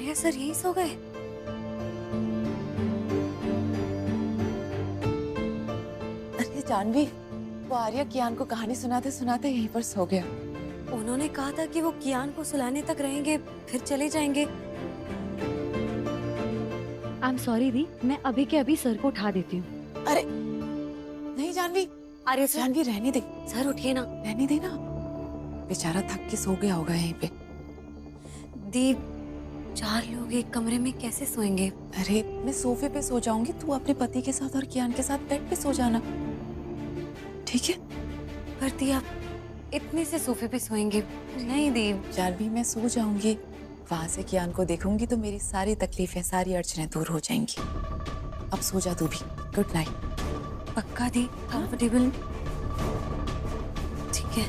Arya sir यहीं सो गए? अरे जानवी, वो आर्या कियान को कहानी सुनाते सुनाते यहीं पर सो गया। उन्होंने कहा था कि वो कियान को सुलाने तक रहेंगे, फिर चले जाएंगे। आई एम सॉरी दी, मैं अभी के अभी सर को उठा देती हूँ। अरे नहीं जानवी, आर्या सर, जानवी रहने दे, सर उठिए ना। रहने दे ना, बेचारा थक के सो गया होगा यहीं पे। दी, 4 लोग एक कमरे में कैसे सोएंगे? अरे मैं सोफे पे सो जाऊंगी, तू अपने पति के साथ और कियान के साथ बेड पे सो जाना, ठीक है? पर दी, आप इतने से सोफे पे सोएंगे? नहीं दी। जानवी मैं सो जाऊंगी, वहां से कियान को देखूंगी तो मेरी सारी तकलीफें, सारी अड़चनें दूर हो जाएंगी। अब सो जा तू भी। Good night. पक्का दी? कंफर्टेबल? ठीक है।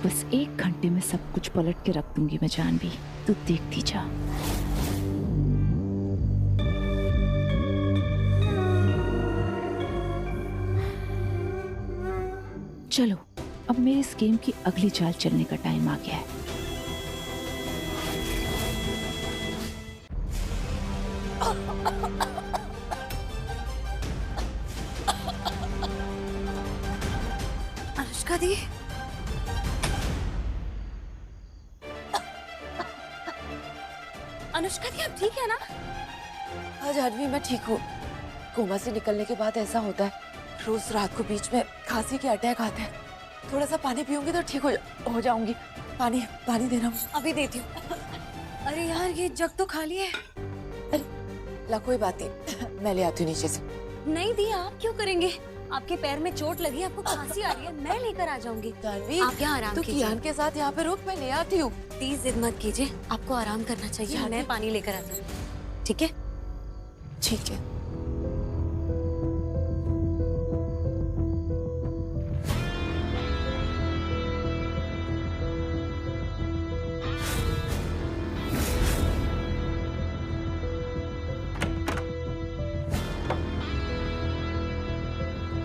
बस 1 घंटे में सब कुछ पलट के रख दूंगी मैं जानवी, तू देखती जा। चलो, अब मेरे इस गेम की अगली चाल चलने का टाइम आ गया है। अनुष्का दी, अनुष्का दी, आप ठीक है ना? हाँ जानवी मैं ठीक हूँ। कोमा से निकलने के बाद ऐसा होता है, रोज रात को बीच में खांसी के अटैक आते हैं। थोड़ा सा पानी पीऊंगी तो ठीक हो जाऊंगी। पानी पानी देना मुझे। अभी देती हूँ। अरे यार, ये जग तो खाली है। अरे ला कोई बात नहीं, मैं ले आती हूँ नीचे से। नहीं दी, आप क्यों करेंगे? आपके पैर में चोट लगी, आपको खांसी आ रही है, मैं लेकर आ जाऊंगी। जानवी आप यहाँ आराम तू कीजिए। कियान के साथ यहाँ पे रुक, मैं ले आती हूँ। प्लीज जिद मत कीजिए, आपको आराम करना चाहिए। जानवी। मैं पानी लेकर आती हूँ, ठीक है? ठीक है।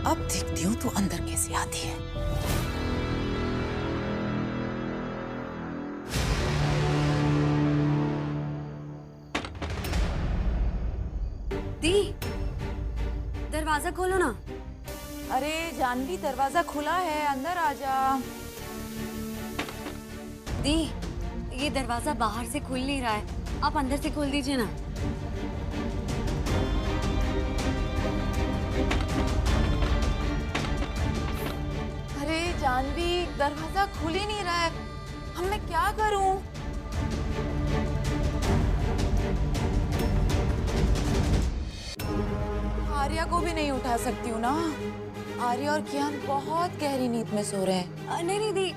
अब देखती हूँ तू अंदर कैसे आती है। दी, दरवाजा खोलो ना। अरे जानवी दरवाजा खुला है, अंदर आ जा। दी, ये दरवाजा बाहर से खुल नहीं रहा है, आप अंदर से खोल दीजिए ना। अरे जानवी दरवाजा खुल ही नहीं रहा है, अब मैं क्या करूं? आर्या को भी नहीं उठा सकती हूँ ना। आर्या और कियान बहुत गहरी नींद में सो रहे हैं। नहीं नहीं दी,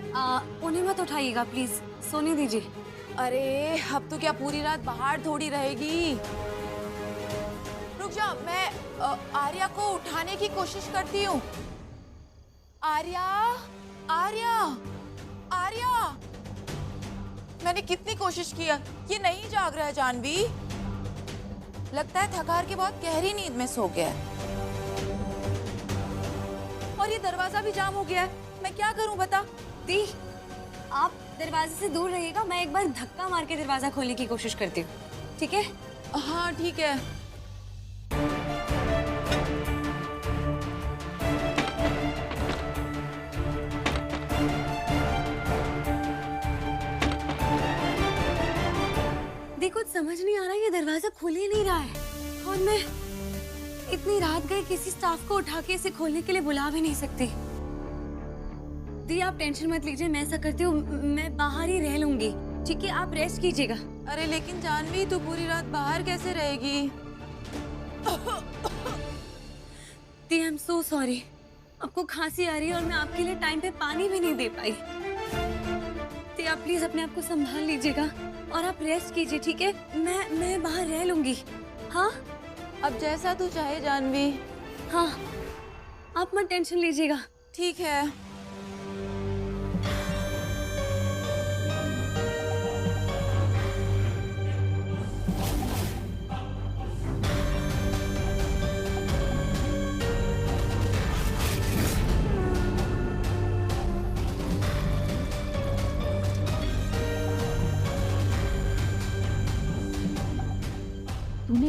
उन्हें मत उठाइएगा प्लीज, सोने दीजिए। अरे अब तो क्या पूरी रात बाहर थोड़ी रहेगी। रुक जा, मैं आर्या को उठाने की कोशिश करती हूँ। आर्या, आर्या, आर्या। मैंने कितनी कोशिश किया, ये नहीं जाग रहा है जानवी। लगता है थकार के बहुत गहरी नींद में सो गया है। और ये दरवाजा भी जाम हो गया है, मैं क्या करूं बता। दी, आप दरवाजे से दूर रहिएगा, मैं एक बार धक्का मार के दरवाजा खोलने की कोशिश करती हूँ, ठीक है? हाँ ठीक है। दी, कुछ समझ नहीं आ रहा, ये दरवाजा खुल ही नहीं रहा है। और मैं इतनी रात गए, किसी स्टाफ को उठा के इसे खोलने के लिए बुला भी नहीं सकती। दी, आप टेंशन मत लीजिए, मैं ऐसा करती हूँ, मैं बाहर ही रह लूंगी, ठीक है? आप रेस्ट कीजिएगा। अरे लेकिन जानवी तू पूरी रात बाहर कैसे रहेगी? दी, आई एम सो सॉरी, आपको खांसी आ रही है और मैं आपके लिए टाइम पे पानी भी नहीं दे पाई। दी, आप प्लीज अपने आप को संभाल लीजिएगा और आप रेस्ट कीजिए, ठीक है? मैं बाहर रह लूंगी। हाँ अब जैसा तू चाहे जानवी। हाँ, आप मत टेंशन लीजिएगा। ठीक है।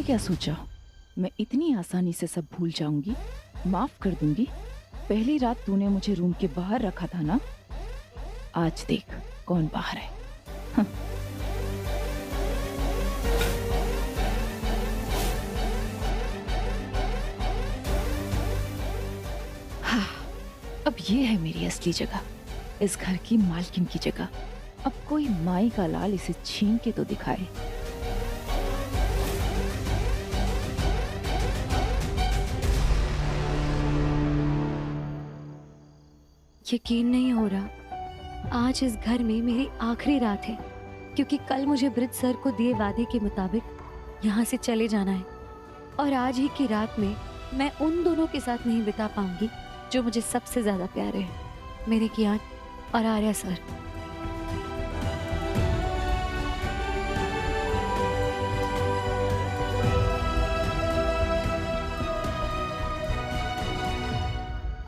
तूने क्या सोचा मैं इतनी आसानी से सब भूल जाऊंगी, माफ कर दूंगी? पहली रात तूने मुझे रूम के बाहर रखा था ना, आज देख कौन बाहर है। हाँ। हाँ, अब ये है मेरी असली जगह, इस घर की मालकिन की जगह। अब कोई माई का लाल इसे छीन के तो दिखाए। यकीन नहीं हो रहा आज इस घर में मेरी आखिरी रात है, क्योंकि कल मुझे ब्रिज सर को दिए वादे के मुताबिक यहाँ से चले जाना है। और आज ही की रात में मैं उन दोनों के साथ नहीं बिता पाऊंगी जो मुझे सबसे ज्यादा प्यारे हैं, मेरे कियान और आर्या सर।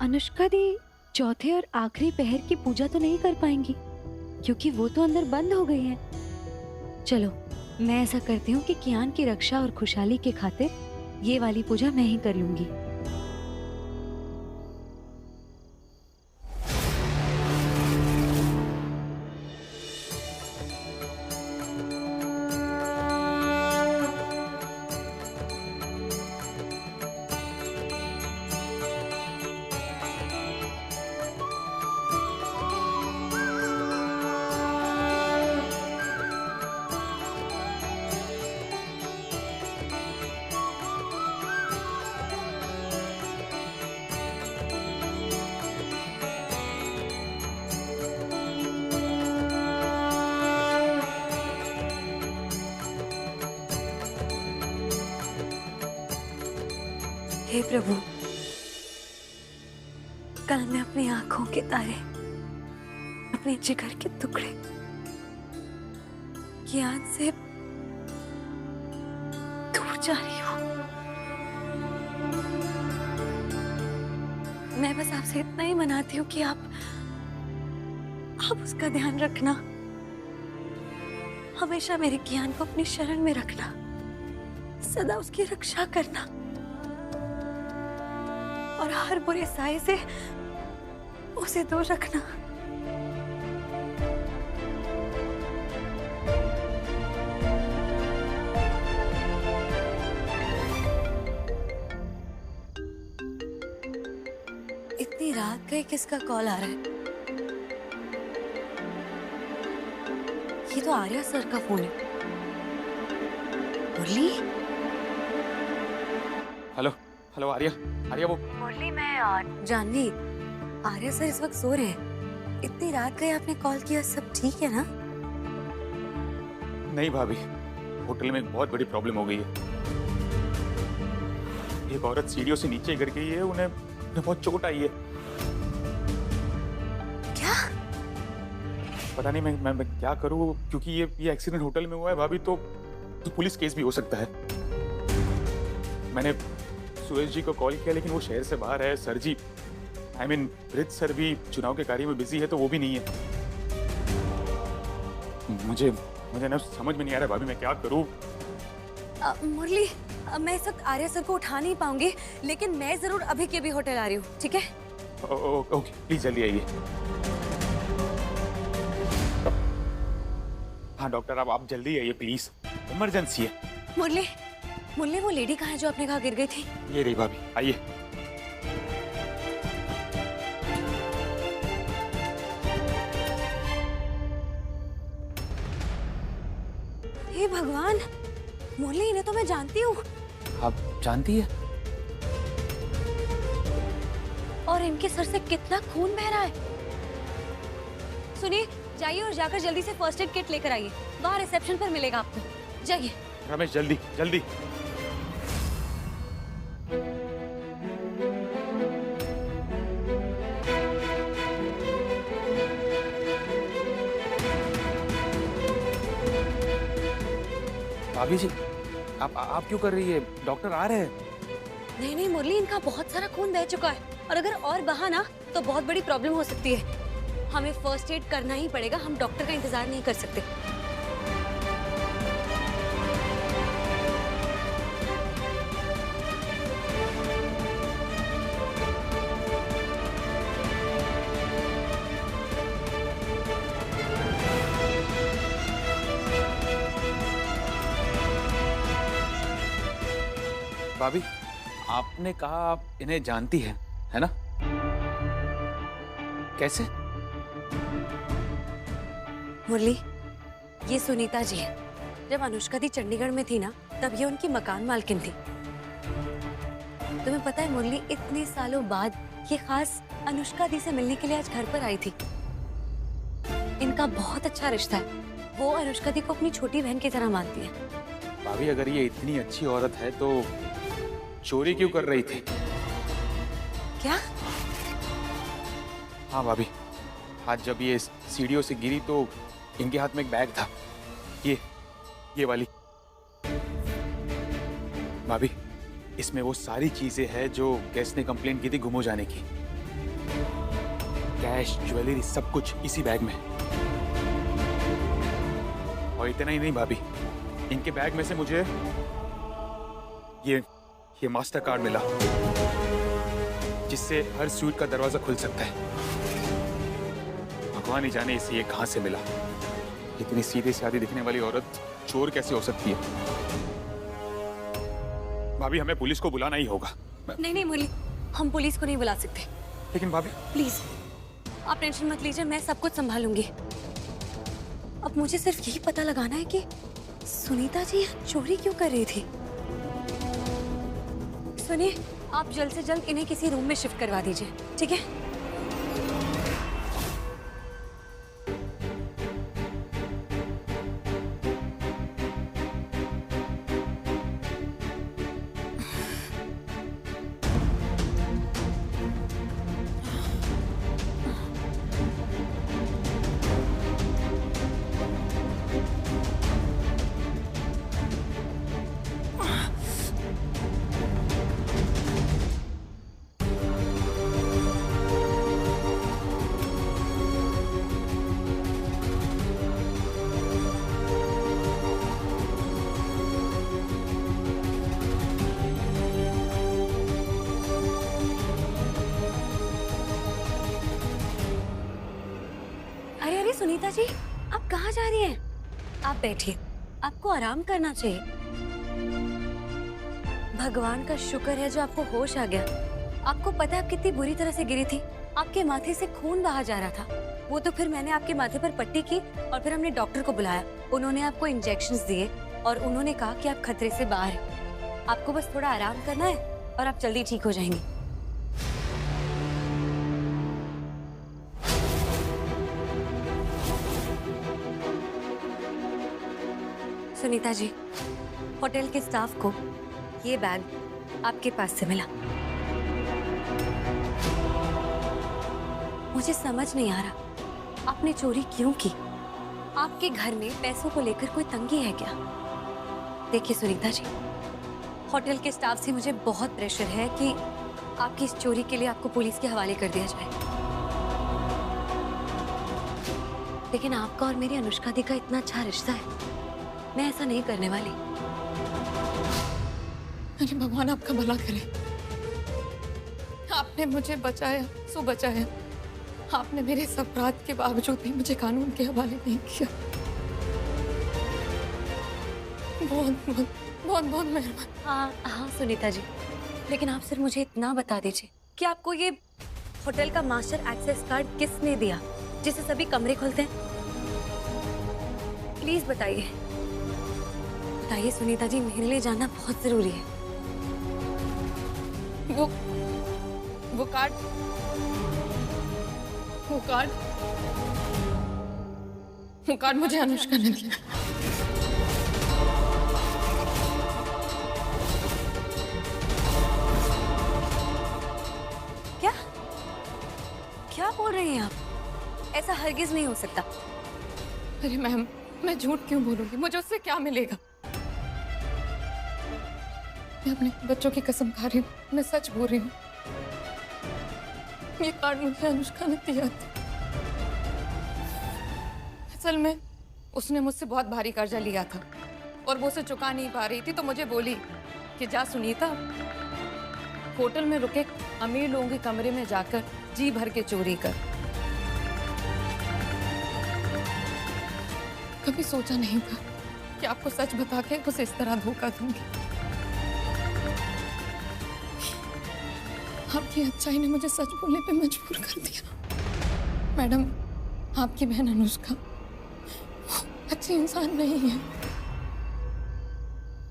अनुष्का दी चौथे और आखिरी पहर की पूजा तो नहीं कर पाएंगी, क्योंकि वो तो अंदर बंद हो गई है। चलो मैं ऐसा करती हूँ कि कियान की रक्षा और खुशहाली के खातिर ये वाली पूजा मैं ही कर लूंगी। हे प्रभु, कल मैं अपनी आंखों के तारे, अपने जिगर के टुकड़े कियान से दूर जा रही हूँ। मैं बस आपसे इतना ही मनाती हूँ कि आप उसका ध्यान रखना, हमेशा मेरे कियान को अपनी शरण में रखना, सदा उसकी रक्षा करना और हर बुरे साए से उसे दूर रखना। इतनी रात गई, किसका कॉल आ रहा है? ये तो आर्या सर का फोन है। मुरली? हेलो हेलो आर्या, आर्या वो मुरली, मैं जानवी। आर्या सर इस वक्त सो रहे हैं। इतनी रात गई, आपने कॉल किया, सब ठीक है ना? नहीं भाभी, होटल में एक बहुत बड़ी प्रॉब्लम हो गई है। एक औरत सीढ़ियों से नीचे गिर गई है, उन्हें बहुत चोट आई है। क्या? पता नहीं मैं क्या करूं, क्योंकि ये एक्सीडेंट होटल में हुआ है भाभी, तो पुलिस केस भी हो सकता है। मैंने सुरेश जी को कॉल किया, लेकिन वो शहर से बाहर है। सर जी, ब्रिज सर भी चुनाव के कार्य में बिजी है, तो वो भी नहीं है। मुझे ना समझ में नहीं आ रहा भाभी, मैं क्या करूं। मुरली, मैं इस वक्त आर्या सर को उठा नहीं पाऊंगी, लेकिन मैं जरूर अभी के भी होटल आ रही हूँ, ठीक है? ओके, प्लीज जल्दी आइए। हाँ डॉक्टर, आप जल्दी आइए प्लीज, इमरजेंसी है। मुरली, वो लेडी कहाँ है जो आपने कहा गिर गई थी? ये रही भाभी, आइए। हे भगवान, मुरली, इन्हें तो मैं जानती हूँ। आप जानती है? और इनके सर से कितना खून बह रहा है। सुनिए, जाइए और जाकर जल्दी से फर्स्ट एड किट लेकर आइए, वहाँ रिसेप्शन पर मिलेगा आपको। जाइए। रमेश, जल्दी जल्दी। भाभी जी, आप क्यों कर रही है? डॉक्टर आ रहे हैं। नहीं मुरली, इनका बहुत सारा खून बह चुका है, और अगर और बहा ना तो बहुत बड़ी प्रॉब्लम हो सकती है। हमें फर्स्ट एड करना ही पड़ेगा, हम डॉक्टर का इंतजार नहीं कर सकते। भाभी, आपने कहा आप इन्हें जानती हैं, है ना? कैसे? मुरली, ये सुनीता जी है। जब अनुष्का दी चंडीगढ़ में थी ना, तब ये उनकी मकान मालकिन थी। तुम्हें पता है मुरली, इतने सालों बाद ये खास अनुष्का दी से मिलने के लिए आज घर पर आई थी। इनका बहुत अच्छा रिश्ता है। वो अनुष्का दी को अपनी छोटी बहन की तरह मानती है। भाभी, अगर ये इतनी अच्छी औरत है तो चोरी क्यों कर रही थी? क्या? हाँ भाभी, आज जब ये सीढ़ियों से गिरी तो इनके हाथ में एक बैग था, ये वाली। भाभी, इसमें वो सारी चीजें हैं जो गेस्ट ने कंप्लेंट की थी गुम हो जाने की। कैश, ज्वेलरी, सब कुछ इसी बैग में। और इतना ही नहीं भाभी, इनके बैग में से मुझे ये मास्टर कार्ड मिला, जिससे हर स्वीट का दरवाजा खुल सकता है। भगवान ही जाने इसे ये कहां से मिला। इतनी सीधे सादी दिखने वाली औरत चोर कैसे हो सकती है? भाभी, हमें पुलिस को बुलाना ही होगा। नहीं मुरली, हम पुलिस को नहीं बुला सकते। लेकिन भाभी, प्लीज आप टेंशन मत लीजिए, मैं सब कुछ संभालूंगी। अब मुझे सिर्फ यही पता लगाना है कि सुनीता जी यहाँ चोरी क्यों कर रही थी। सुनिए, आप जल्द से जल्द इन्हें किसी रूम में शिफ्ट करवा दीजिए, ठीक है? सुनीता जी, आप कहाँ जा रही हैं? आप बैठिए, आपको आराम करना चाहिए। भगवान का शुक्र है जो आपको होश आ गया। आपको पता है आप कितनी बुरी तरह से गिरी थी। आपके माथे से खून बहा जा रहा था। वो तो फिर मैंने आपके माथे पर पट्टी की और फिर हमने डॉक्टर को बुलाया। उन्होंने आपको इंजेक्शंस दिए और उन्होंने कहा कि आप खतरे से बाहर हैं। आपको बस थोड़ा आराम करना है और आप जल्दी ठीक हो जाएंगी। सुनीता जी, होटल के स्टाफ को ये बैग आपके पास से मिला। मुझे समझ नहीं आ रहा आपने चोरी क्यों की। आपके घर में पैसों को लेकर कोई तंगी है क्या? देखिए सुनीता जी, होटल के स्टाफ से मुझे बहुत प्रेशर है कि आपकी इस चोरी के लिए आपको पुलिस के हवाले कर दिया जाए। लेकिन आपका और मेरी अनुष्का दी का इतना अच्छा रिश्ता है, मैं ऐसा नहीं करने वाली। अरे भगवान आपका भला करे। आपने मुझे बचाया सो बचाया। आपने मेरे इस अपराध के बावजूद भी मुझे कानून के हवाले नहीं किया। बहुत बहुत बहुत बहुत मेहरबान। हाँ सुनीता जी, लेकिन आप सिर्फ मुझे इतना बता दीजिए कि आपको ये होटल का मास्टर एक्सेस कार्ड किसने दिया जिससे सभी कमरे खुलते हैं? प्लीज बताइए, बताइए सुनीता जी, मेरे लिए जानना बहुत जरूरी है। वो कार्ड मुझे अनुष्का ने दिया। क्या क्या बोल रही हैं आप? ऐसा हरगिज नहीं हो सकता। अरे मैम, मैं झूठ क्यों बोलूंगी? मुझे उससे क्या मिलेगा? मैं अपने बच्चों की कसम खा रही हूँ, मैं सच बोल रही हूँ। ये कार्ड मुझे अनुष्का ने दिया था। असल में उसने मुझसे बहुत भारी कर्जा लिया था और वो उसे चुका नहीं पा रही थी, तो मुझे बोली कि जा सुनीता, होटल में रुके अमीर लोगों के कमरे में जाकर जी भर के चोरी कर। कभी सोचा नहीं था कि आपको सच बता के उसे इस तरह धोखा दूंगी। आपकी अच्छाई ने मुझे सच बोलने पे मजबूर कर दिया। मैडम, आपकी बहन अनुष्का अच्छी इंसान नहीं है।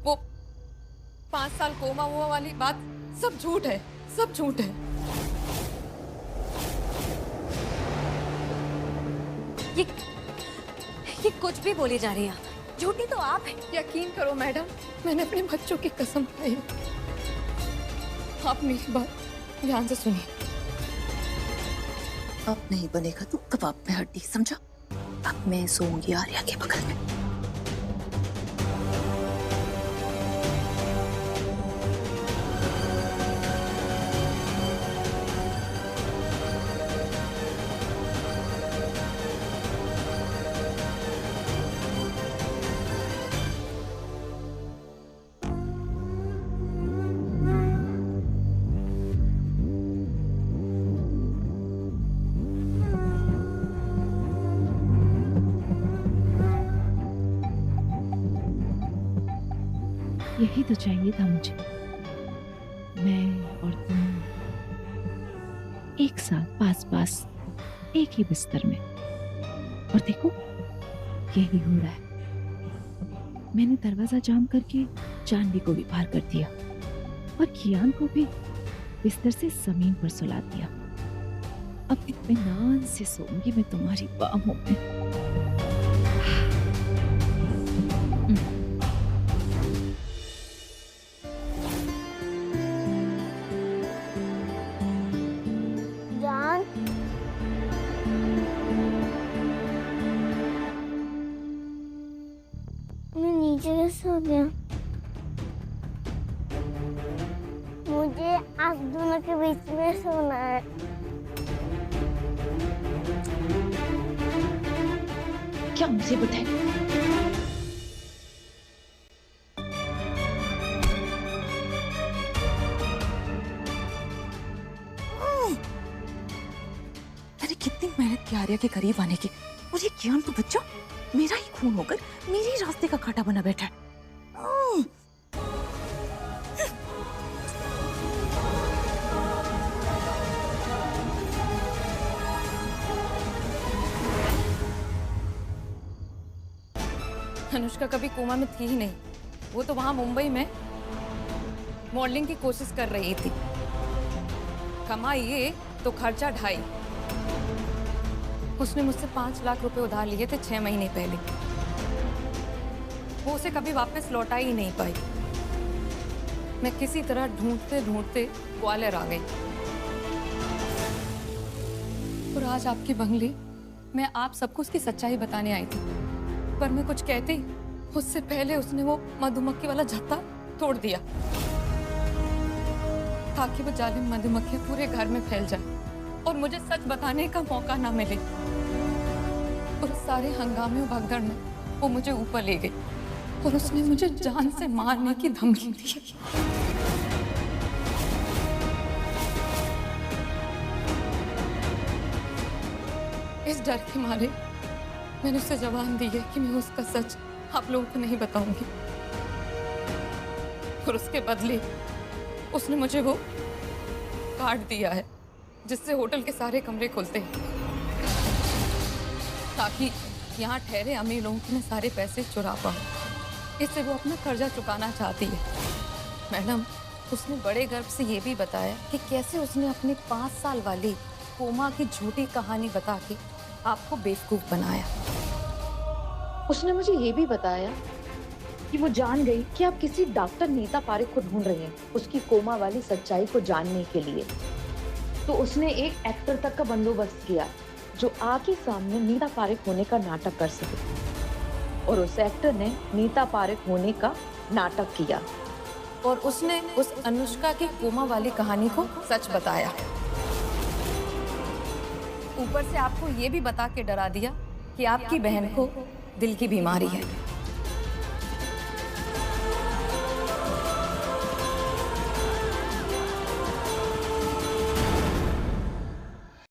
वो 5 साल कोमा हुआ वाली बात सब झूठ है, सब झूठ है। ये कुछ भी बोले जा रही हैं आप। झूठी तो आप हैं। यकीन करो मैडम, मैंने अपने बच्चों की कसम खाई। आप मेरी बात ध्यान से सुनिए। अब नहीं बनेगा तू कबाब में हड्डी, समझा? अब मैं सोऊंगी आर्या के बगल में। यही तो चाहिए था मुझे। मैं और तुम एक साथ पास पास एक ही बिस्तर में, और देखो यही हो रहा है। मैंने दरवाजा जाम करके जानवी को भी पार कर दिया और कियान को भी बिस्तर से जमीन पर सुला दिया। अब इत्मीनान से सोऊंगी मैं तुम्हारी बाहों में। सो गया। मुझे आप दोनों के बीच में सोना है। क्या मुसीबत है? मैंने कितनी मेहनत की आर्या के करीब आने की, और ये कियान तो बच्चा मेरा ही खून होकर मेरे ही रास्ते का कांटा बना बैठा है। अनुष्का कभी कोमा में थी ही नहीं। वो तो वहां मुंबई में मॉडलिंग की कोशिश कर रही थी। कमाई ये तो खर्चा 2.5। उसने मुझसे 5 लाख रुपए उधार लिए थे 6 महीने पहले। वो उसे कभी वापस लौटा ही नहीं पाई। मैं किसी तरह ढूंढते ढूंढते ग्वालियर आ गई, और आज आपके बंगले मैं आप सबको उसकी सच्चाई बताने आई थी। पर मैं कुछ कहती उससे पहले उसने वो मधुमक्खी वाला झत्ता तोड़ दिया, ताकि वो जालिम मधुमक्खी पूरे घर में फैल जाए और मुझे सच बताने का मौका ना मिले। और उस सारे हंगामे और भगदड़ में वो मुझे ऊपर ले गई और उसने मुझे जान से मारने की धमकी दी। इस डर के मारे मैंने उससे जबान दी है कि मैं उसका सच आप लोगों को नहीं बताऊंगी, और उसके बदले उसने मुझे वो कार्ड दिया है जिससे होटल के सारे कमरे खुलते हैं, ताकि यहाँ ठहरे अमीर लोगों के मैं सारे पैसे चुरा पाऊँ। इससे वो अपना कर्जा चुकाना चाहती है। मैडम, उसने बड़े गर्व से ये भी बताया कि कैसे उसने अपने 5 साल वाली कोमा की झूठी कहानी बता के आपको बेवकूफ बनाया। उसने मुझे ये भी बताया कि वो जान गई कि आप किसी डॉक्टर नीता पारेख को ढूंढ रही हैं उसकी कोमा वाली सच्चाई को जानने के लिए। तो उसने एक एक्टर तक का बंदोबस्त किया जो आके सामने नीता पारेख होने का नाटक कर सके, और उस एक्टर ने नीता पारेख होने का नाटक किया, और उसने उस अनुष्का की कोमा वाली कहानी को सच बताया। ऊपर से आपको ये भी बता के डरा दिया कि आपकी बहन को दिल की बीमारी है।